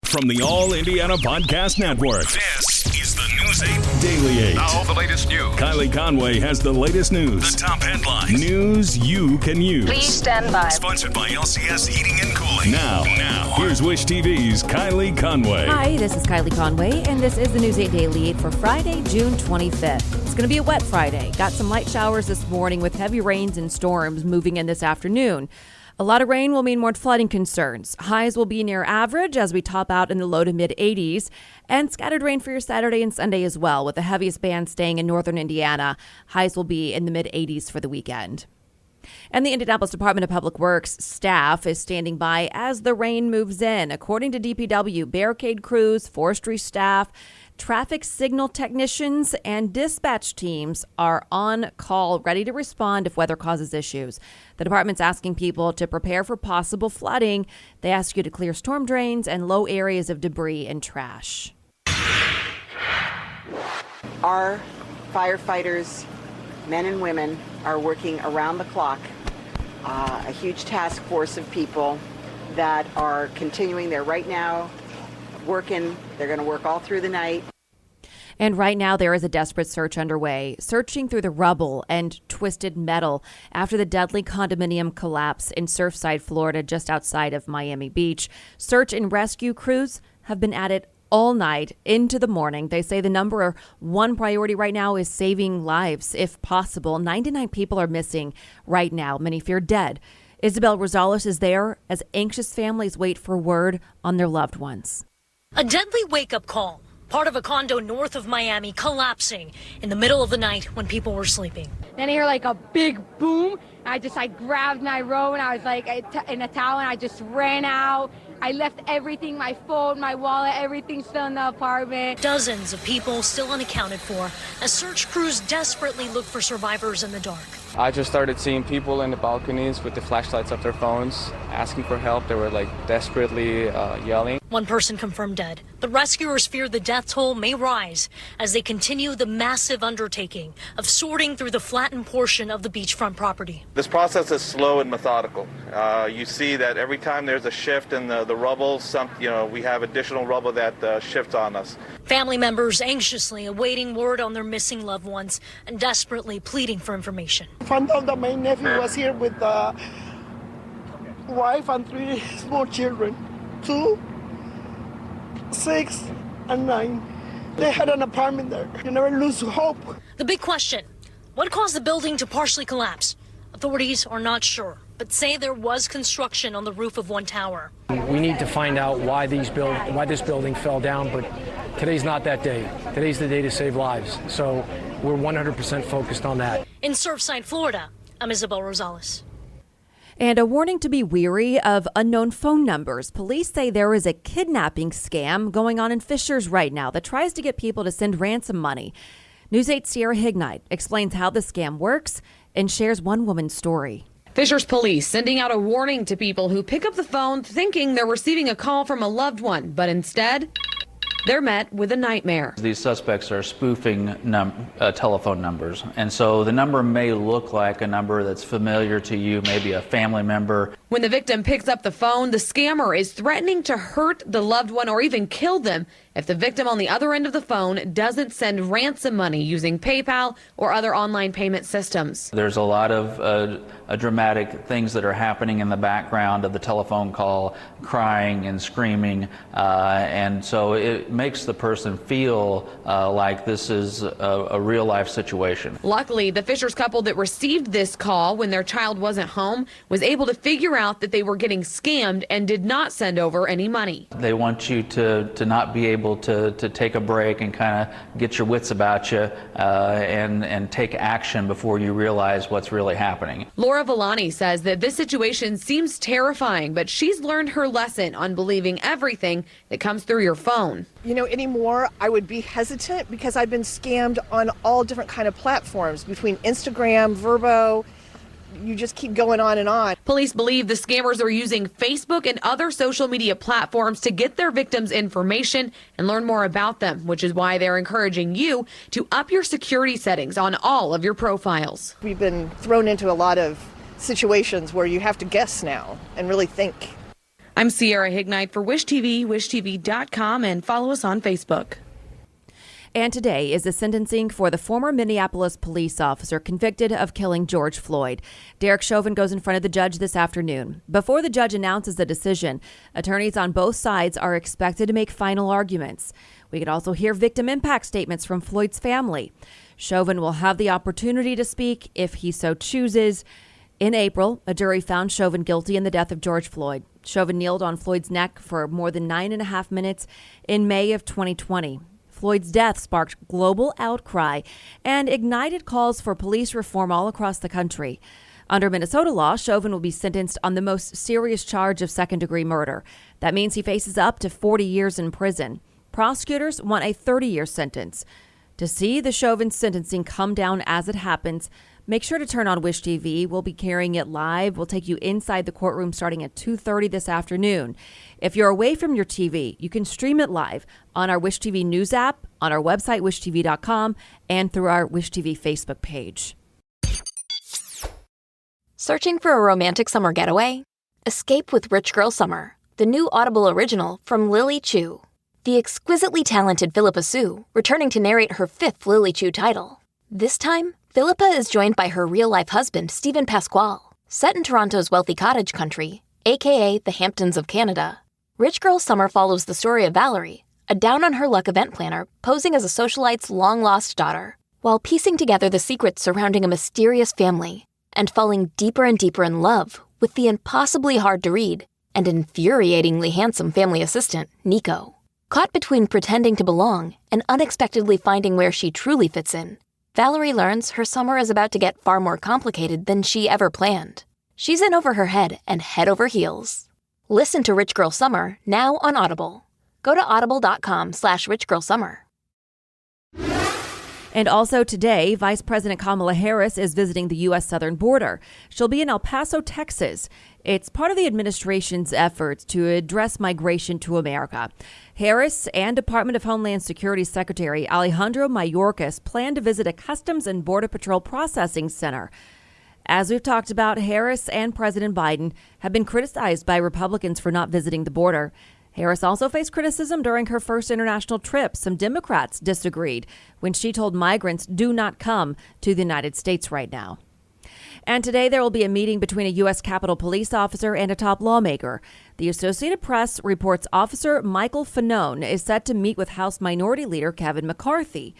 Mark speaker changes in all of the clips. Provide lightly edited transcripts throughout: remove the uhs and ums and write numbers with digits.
Speaker 1: From the All Indiana Podcast Network, this is the News 8 Daily 8.
Speaker 2: Now the latest news.
Speaker 1: Kylie Conway has the latest news. The top headlines. News you can use.
Speaker 3: Please stand by.
Speaker 1: Sponsored by LCS Heating and Cooling. Now, here's Wish TV's Kylie Conway.
Speaker 4: Hi, this is Kylie Conway, and this is the News 8 Daily 8 for Friday, June 25th. It's going to be a wet Friday. Got some light showers this morning with heavy rains and storms moving in this afternoon. A lot of rain will mean more flooding concerns. Highs will be near average as we top out in the low to mid 80s, and scattered rain for your Saturday and Sunday as well, with the heaviest band staying in northern Indiana. Highs will be in the mid 80s for the weekend. And the Indianapolis Department of Public Works staff is standing by as the rain moves in. According to DPW, barricade crews, forestry staff, traffic signal technicians, and dispatch teams are on call, ready to respond if weather causes issues. The department's asking people to prepare for possible flooding. They ask you to clear storm drains and low areas of debris and trash.
Speaker 5: Our firefighters, men and women, are working around the clock. A huge task force of people that are continuing. They're right now working. They're going to work all through the night.
Speaker 4: And right now there is a desperate search underway, searching through the rubble and twisted metal after the deadly condominium collapse in Surfside, Florida, just outside of Miami Beach. Search and rescue crews have been at it all night into the morning. They say the number one priority right now is saving lives, if possible. 99 people are missing right now. Many feared dead. Isabel Rosales is there as anxious families wait for word on their loved ones.
Speaker 6: A deadly wake-up call. Part of a condo north of Miami collapsing in the middle of the night when people were sleeping.
Speaker 7: Then I hear like a big boom. I grabbed my robe and I was like in a towel and I just ran out. I left everything, my phone, my wallet, everything still in the apartment.
Speaker 6: Dozens of people still unaccounted for as search crews desperately look for survivors in the dark.
Speaker 8: I just started seeing people in the balconies with the flashlights of their phones asking for help. They were desperately yelling.
Speaker 6: One person confirmed dead. The rescuers fear the death toll may rise as they continue the massive undertaking of sorting through the flattened portion of the beachfront property.
Speaker 9: This process is slow and methodical. You see that every time there's a shift in the rubble, we have additional rubble that shifts on us.
Speaker 6: Family members anxiously awaiting word on their missing loved ones and desperately pleading for information.
Speaker 10: I found out that my nephew was here with a wife and 3 small children, 2, 6, and 9. They had an apartment there. You never lose hope.
Speaker 6: The big question, what caused the building to partially collapse? Authorities are not sure, but say there was construction on the roof of one tower.
Speaker 11: We need to find out why this building fell down, but today's not that day. Today's the day to save lives. So we're 100% focused on that.
Speaker 6: In Surfside, Florida, I'm Isabel Rosales.
Speaker 4: And a warning to be wary of unknown phone numbers. Police say there is a kidnapping scam going on in Fishers right now that tries to get people to send ransom money. News 8's Sierra Hignite explains how the scam works and shares one woman's story.
Speaker 12: Fishers police sending out a warning to people who pick up the phone thinking they're receiving a call from a loved one, but instead they're met with a nightmare.
Speaker 13: These suspects are spoofing telephone numbers, and so the number may look like a number that's familiar to you, maybe a family member.
Speaker 12: When the victim picks up the phone, the scammer is threatening to hurt the loved one or even kill them if the victim on the other end of the phone doesn't send ransom money using PayPal or other online payment systems.
Speaker 13: There's a lot of dramatic things that are happening in the background of the telephone call, crying and screaming, and so it makes the person feel like this is a real-life situation.
Speaker 12: Luckily, the Fishers couple that received this call when their child wasn't home was able to figure out that they were getting scammed and did not send over any money.
Speaker 13: They want you to not be able to take a break and kind of get your wits about you and take action before you realize what's really happening.
Speaker 12: Laura Villani says that this situation seems terrifying, but she's learned her lesson on believing everything that comes through your phone.
Speaker 14: Anymore, I would be hesitant because I've been scammed on all different kind of platforms between Instagram, Verbo. You just keep going on and on.
Speaker 12: Police believe the scammers are using Facebook and other social media platforms to get their victims' information and learn more about them, which is why they're encouraging you to up your security settings on all of your profiles.
Speaker 14: We've been thrown into a lot of situations where you have to guess now and really think.
Speaker 12: I'm Sierra Hignite for Wish TV, wishtv.com, and follow us on Facebook.
Speaker 4: And today is the sentencing for the former Minneapolis police officer convicted of killing George Floyd. Derek Chauvin goes in front of the judge this afternoon. Before the judge announces the decision, attorneys on both sides are expected to make final arguments. We could also hear victim impact statements from Floyd's family. Chauvin will have the opportunity to speak if he so chooses. In April, a jury found Chauvin guilty in the death of George Floyd. Chauvin kneeled on Floyd's neck for more than 9.5 minutes in May of 2020. Floyd's death sparked global outcry and ignited calls for police reform all across the country. Under Minnesota law, Chauvin will be sentenced on the most serious charge of second-degree murder. That means he faces up to 40 years in prison. Prosecutors want a 30-year sentence. To see the Chauvin sentencing come down as it happens, make sure to turn on Wish TV. We'll be carrying it live. We'll take you inside the courtroom starting at 2:30 this afternoon. If you're away from your TV, you can stream it live on our Wish TV News app, on our website, wishtv.com, and through our Wish TV Facebook page.
Speaker 2: Searching for a romantic summer getaway? Escape with Rich Girl Summer, the new Audible original from Lily Chu. The exquisitely talented Philippa Sue, returning to narrate her 5th Lily Chu title. This time, Philippa is joined by her real-life husband, Stephen Pasquale. Set in Toronto's wealthy cottage country, aka the Hamptons of Canada, Rich Girl Summer follows the story of Valerie, a down-on-her-luck event planner posing as a socialite's long-lost daughter, while piecing together the secrets surrounding a mysterious family and falling deeper and deeper in love with the impossibly hard-to-read and infuriatingly handsome family assistant, Nico. Caught between pretending to belong and unexpectedly finding where she truly fits in, Valerie learns her summer is about to get far more complicated than she ever planned. She's in over her head and head over heels. Listen to Rich Girl Summer now on Audible. Go to audible.com/richgirlsummer.
Speaker 4: And also today, Vice President Kamala Harris is visiting the U.S. southern border. She'll be in El Paso, Texas. It's part of the administration's efforts to address migration to America. Harris and Department of Homeland Security Secretary Alejandro Mayorkas plan to visit a Customs and Border Patrol processing center. As we've talked about, Harris and President Biden have been criticized by Republicans for not visiting the border. Harris also faced criticism during her first international trip. Some Democrats disagreed when she told migrants do not come to the United States right now. And today there will be a meeting between a U.S. Capitol Police officer and a top lawmaker. The Associated Press reports Officer Michael Fanone is set to meet with House Minority Leader Kevin McCarthy.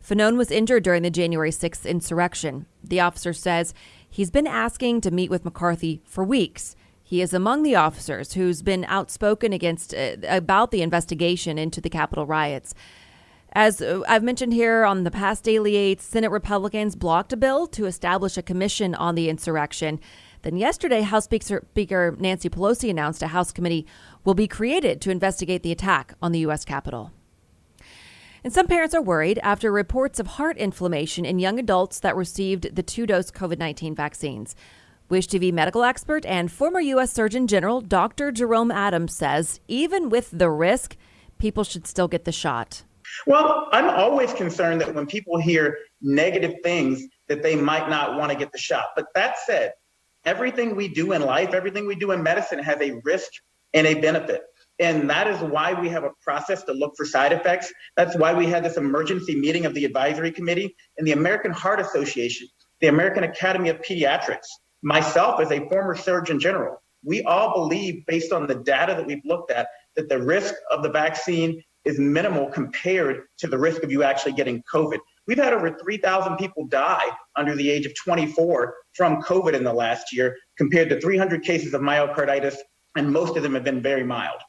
Speaker 4: Fanone was injured during the January 6th insurrection. The officer says he's been asking to meet with McCarthy for weeks. He is among the officers who's been outspoken about the investigation into the Capitol riots. As I've mentioned here on the past Daily 8, Senate Republicans blocked a bill to establish a commission on the insurrection. Then yesterday, House Speaker Nancy Pelosi announced a House committee will be created to investigate the attack on the U.S. Capitol. And some parents are worried after reports of heart inflammation in young adults that received the 2-dose COVID-19 vaccines. Wish TV medical expert and former U.S. Surgeon General Dr. Jerome Adams says even with the risk, people should still get the shot.
Speaker 3: Well, I'm always concerned that when people hear negative things that they might not want to get the shot. But that said, everything we do in life, everything we do in medicine has a risk and a benefit. And that is why we have a process to look for side effects. That's why we had this emergency meeting of the advisory committee and the American Heart Association, the American Academy of Pediatrics, myself as a former Surgeon General. We all believe, based on the data that we've looked at, that the risk of the vaccine is minimal compared to the risk of you actually getting COVID. We've had over 3,000 people die under the age of 24 from COVID in the last year, compared to 300 cases of myocarditis, and most of them have been very mild.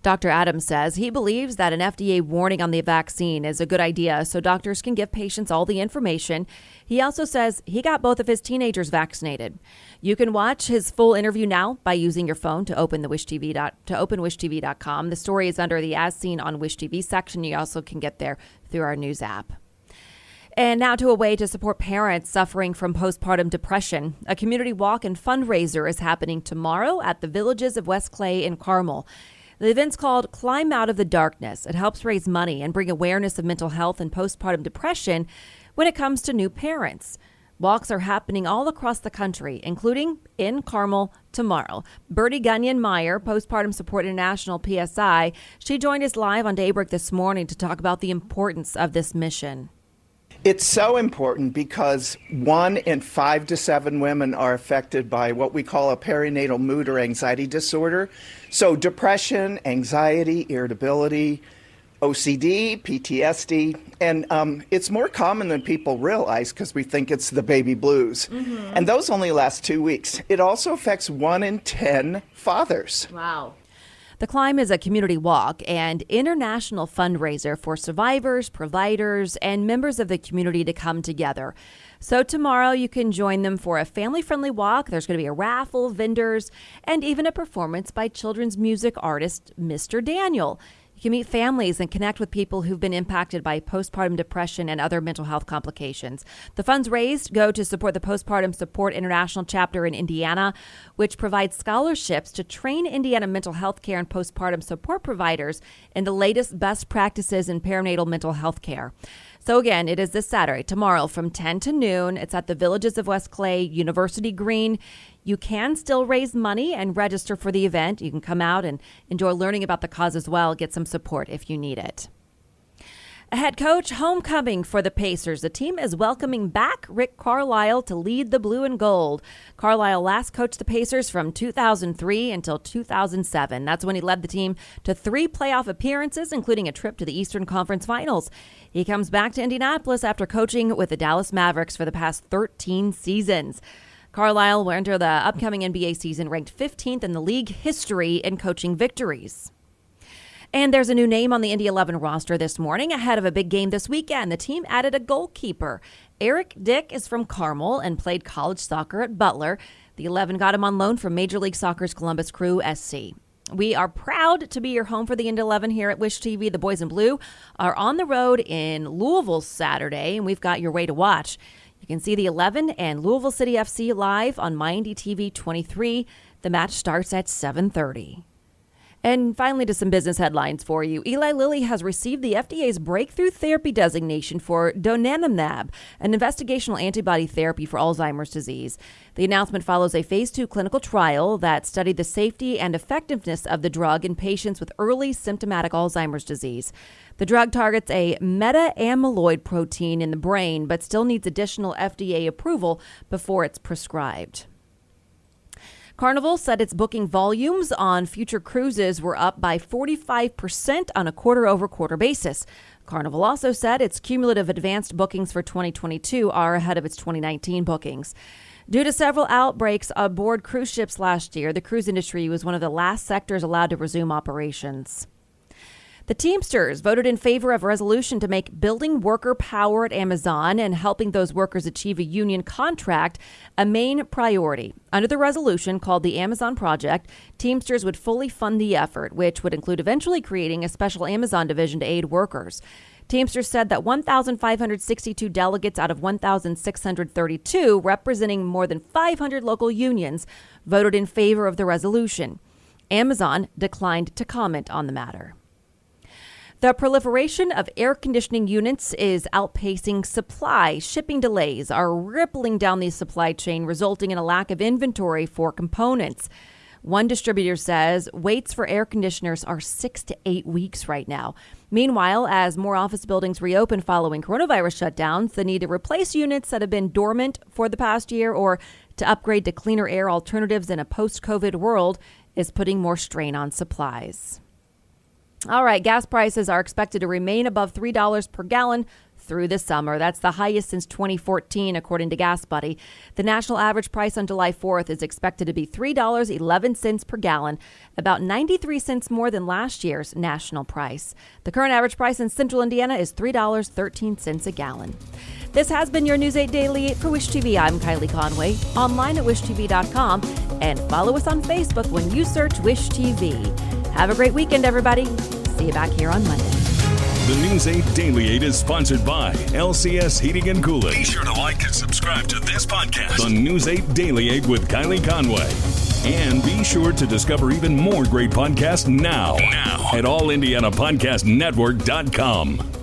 Speaker 4: Dr. Adams says he believes that an FDA warning on the vaccine is a good idea so doctors can give patients all the information. He also says he got both of his teenagers vaccinated. You can watch his full interview now by using your phone to open wishtv.com. The story is under the As Seen on Wish TV section. You also can get there through our news app. And now to a way to support parents suffering from postpartum depression. A community walk and fundraiser is happening tomorrow at the Villages of West Clay in Carmel. The event's called Climb Out of the Darkness. It helps raise money and bring awareness of mental health and postpartum depression when it comes to new parents. Walks are happening all across the country, including in Carmel tomorrow. Bertie Gunyon-Meyer, Postpartum Support International PSI, she joined us live on Daybreak this morning to talk about the importance of this mission.
Speaker 15: It's so important because 1 in 5 to 7 women are affected by what we call a perinatal mood or anxiety disorder. So depression, anxiety, irritability, OCD, PTSD, and it's more common than people realize because we think it's the baby blues. And those only last 2 weeks. It also affects 1 in 10 fathers.
Speaker 4: Wow. The Climb is a community walk and international fundraiser for survivors, providers, and members of the community to come together. So tomorrow you can join them for a family-friendly walk. There's going to be a raffle, vendors, and even a performance by children's music artist Mr. Daniel. You can meet families and connect with people who've been impacted by postpartum depression and other mental health complications. The funds raised go to support the Postpartum Support International chapter in Indiana, which provides scholarships to train Indiana mental health care and postpartum support providers in the latest best practices in perinatal mental health care. So again, it is this Saturday, tomorrow from 10 to noon. It's at the Villages of West Clay, University Green. You can still raise money and register for the event. You can come out and enjoy learning about the cause as well. Get some support if you need it. A head coach homecoming for the Pacers. The team is welcoming back Rick Carlisle to lead the blue and gold. Carlisle last coached the Pacers from 2003 until 2007. That's when he led the team to 3 playoff appearances, including a trip to the Eastern Conference Finals. He comes back to Indianapolis after coaching with the Dallas Mavericks for the past 13 seasons. Carlisle will enter the upcoming NBA season ranked 15th in the league history in coaching victories. And there's a new name on the Indy 11 roster this morning ahead of a big game this weekend. The team added a goalkeeper. Eric Dick is from Carmel and played college soccer at Butler. The 11 got him on loan from Major League Soccer's Columbus Crew SC. We are proud to be your home for the Indy 11 here at Wish TV. The Boys in Blue are on the road in Louisville Saturday, and we've got your way to watch. You can see the 11 and Louisville City FC live on MyIndy TV 23. The match starts at 7:30. And finally, to some business headlines for you. Eli Lilly has received the FDA's breakthrough therapy designation for donanemab, an investigational antibody therapy for Alzheimer's disease. The announcement follows a phase 2 clinical trial that studied the safety and effectiveness of the drug in patients with early symptomatic Alzheimer's disease. The drug targets a meta-amyloid protein in the brain, but still needs additional FDA approval before it's prescribed. Carnival said its booking volumes on future cruises were up by 45% on a quarter-over-quarter basis. Carnival also said its cumulative advanced bookings for 2022 are ahead of its 2019 bookings. Due to several outbreaks aboard cruise ships last year, the cruise industry was one of the last sectors allowed to resume operations. The Teamsters voted in favor of a resolution to make building worker power at Amazon and helping those workers achieve a union contract a main priority. Under the resolution called the Amazon Project, Teamsters would fully fund the effort, which would include eventually creating a special Amazon division to aid workers. Teamsters said that 1,562 delegates out of 1,632, representing more than 500 local unions, voted in favor of the resolution. Amazon declined to comment on the matter. The proliferation of air conditioning units is outpacing supply. Shipping delays are rippling down the supply chain, resulting in a lack of inventory for components. One distributor says waits for air conditioners are 6 to 8 weeks right now. Meanwhile, as more office buildings reopen following coronavirus shutdowns, the need to replace units that have been dormant for the past year or to upgrade to cleaner air alternatives in a post-COVID world is putting more strain on supplies. All right, gas prices are expected to remain above $3 per gallon through the summer. That's the highest since 2014, according to Gas Buddy. The national average price on July 4th is expected to be $3.11 per gallon, about 93 cents more than last year's national price. The current average price in central Indiana is $3.13 a gallon. This has been your News 8 Daily for Wish TV. I'm Kylie Conway, online at wishtv.com, and follow us on Facebook when you search Wish TV. Have a great weekend, everybody. See you back here on Monday.
Speaker 1: The News 8 Daily 8 is sponsored by LCS Heating and Cooling. Be sure to like and subscribe to this podcast, The News 8 Daily 8 with Kylie Conway. And be sure to discover even more great podcasts now at allindianapodcastnetwork.com.